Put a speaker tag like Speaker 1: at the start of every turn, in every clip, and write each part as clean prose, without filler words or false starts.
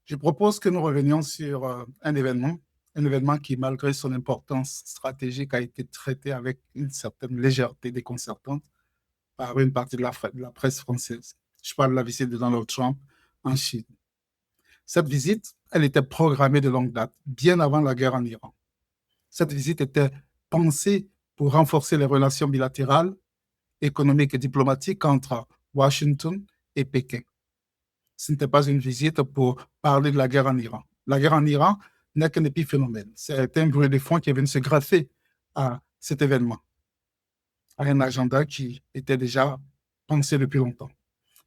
Speaker 1: Je propose que nous revenions sur un événement qui, malgré son importance stratégique, a été traité avec une certaine légèreté déconcertante par une partie de la presse française. Je parle de la visite de Donald Trump en Chine. Cette visite, elle était programmée de longue date, bien avant la guerre en Iran. Cette visite était pensée pour renforcer les relations bilatérales, économiques et diplomatiques entre Washington et Pékin. Ce n'était pas une visite pour parler de la guerre en Iran. La guerre en Iran n'est qu'un épiphénomène. C'est un bruit de fond qui est venu se greffer à cet événement, à un agenda qui était déjà pensé depuis longtemps.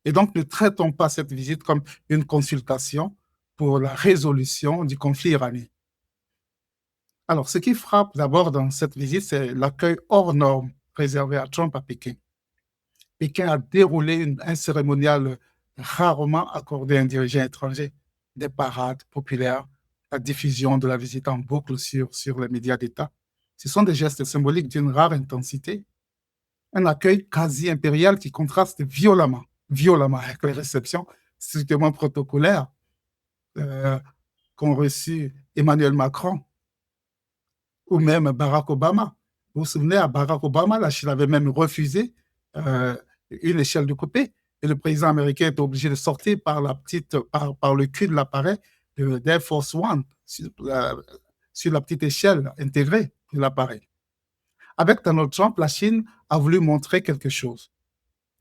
Speaker 1: Et donc, ne traitons pas cette visite comme une consultation pour la résolution du conflit iranien. Alors, ce qui frappe d'abord dans cette visite, c'est l'accueil hors norme réservé à Trump à Pékin. Pékin a déroulé un cérémonial rarement accordé à un dirigeant étranger, des parades populaires, la diffusion de la visite en boucle sur les médias d'État. Ce sont des gestes symboliques d'une rare intensité, un accueil quasi impérial qui contraste violemment avec les réceptions strictement protocolaires qu'ont reçues Emmanuel Macron ou même Barack Obama. Vous vous souvenez, à Barack Obama, la Chine avait même refusé euh, une échelle de coupé et le président américain était obligé de sortir par le cul de l'appareil d'Air Force One sur la petite échelle intégrée de l'appareil. Avec Donald Trump, la Chine a voulu montrer quelque chose,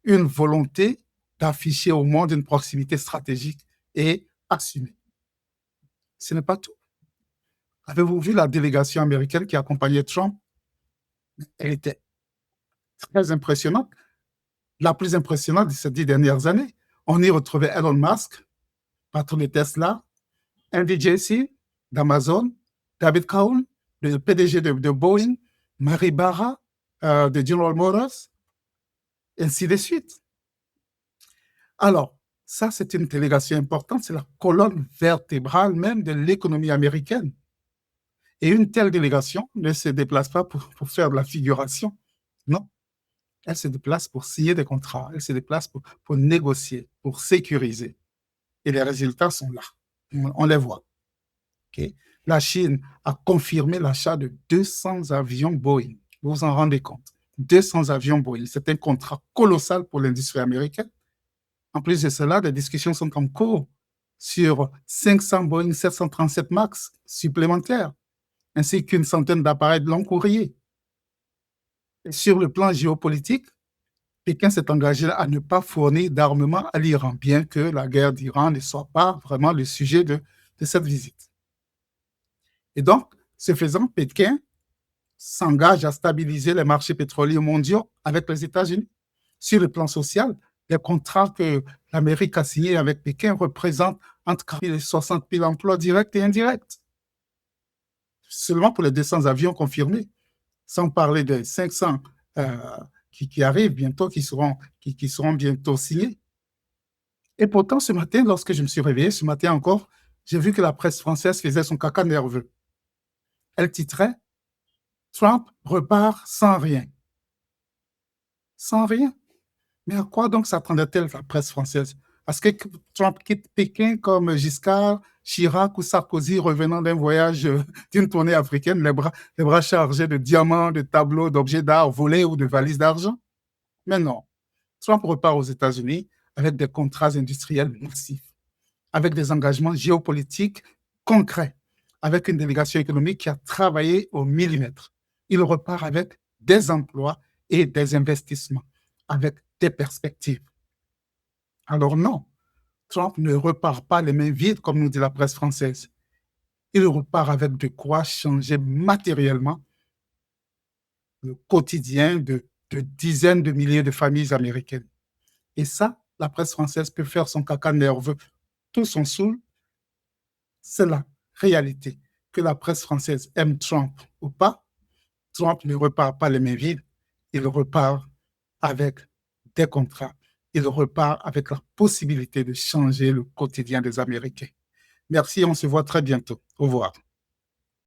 Speaker 1: une volonté d'afficher au monde une proximité stratégique et assumée. Ce n'est pas tout. Avez-vous vu la délégation américaine qui accompagnait Trump? Elle était très impressionnante, la plus impressionnante de ces 10 dernières années. On y retrouvait Elon Musk, patron de Tesla, Andy Jassy d'Amazon, David Cowen, le PDG de Boeing, Mary Barra de General Motors, ainsi de suite. Alors, ça, c'est une délégation importante, c'est la colonne vertébrale même de l'économie américaine. Et une telle délégation ne se déplace pas pour faire de la figuration, non. Elle se déplace pour signer des contrats, elle se déplace pour négocier, pour sécuriser. Et les résultats sont là, on les voit. Okay? La Chine a confirmé l'achat de 200 avions Boeing. Vous vous en rendez compte? 200 avions Boeing, c'est un contrat colossal pour l'industrie américaine. En plus de cela, des discussions sont en cours sur 500 Boeing 737 MAX supplémentaires, ainsi qu'une centaine d'appareils de long courrier. Et sur le plan géopolitique, Pékin s'est engagé à ne pas fournir d'armement à l'Iran, bien que la guerre d'Iran ne soit pas vraiment le sujet de cette visite. Et donc, ce faisant, Pékin s'engage à stabiliser les marchés pétroliers mondiaux avec les États-Unis. Sur le plan social, les contrats que l'Amérique a signés avec Pékin représentent entre 40 000 et 60 000 emplois directs et indirects. Seulement pour les 200 avions confirmés, sans parler des 500 qui arrivent bientôt, qui seront bientôt signés. Et pourtant, ce matin, lorsque je me suis réveillé, ce matin encore, j'ai vu que la presse française faisait son caca nerveux. Elle titrait « Trump repart sans rien ». Sans rien? Mais à quoi donc s'attendait-elle la presse française? Parce que Trump quitte Pékin comme Giscard, Chirac ou Sarkozy revenant d'un voyage, d'une tournée africaine, les bras chargés de diamants, de tableaux, d'objets d'art volés ou de valises d'argent? Mais non. Trump repart aux États-Unis avec des contrats industriels massifs, avec des engagements géopolitiques concrets, avec une délégation économique qui a travaillé au millimètre. Il repart avec des emplois et des investissements, avec des perspectives. Alors non, Trump ne repart pas les mains vides, comme nous dit la presse française. Il repart avec de quoi changer matériellement le quotidien de dizaines de milliers de familles américaines. Et ça, la presse française peut faire son caca nerveux tout son saoul. C'est la réalité. Que la presse française aime Trump ou pas, Trump ne repart pas les mains vides. Il repart avec des contrats. Il repart avec la possibilité de changer le quotidien des Américains. Merci, on se voit très bientôt. Au revoir.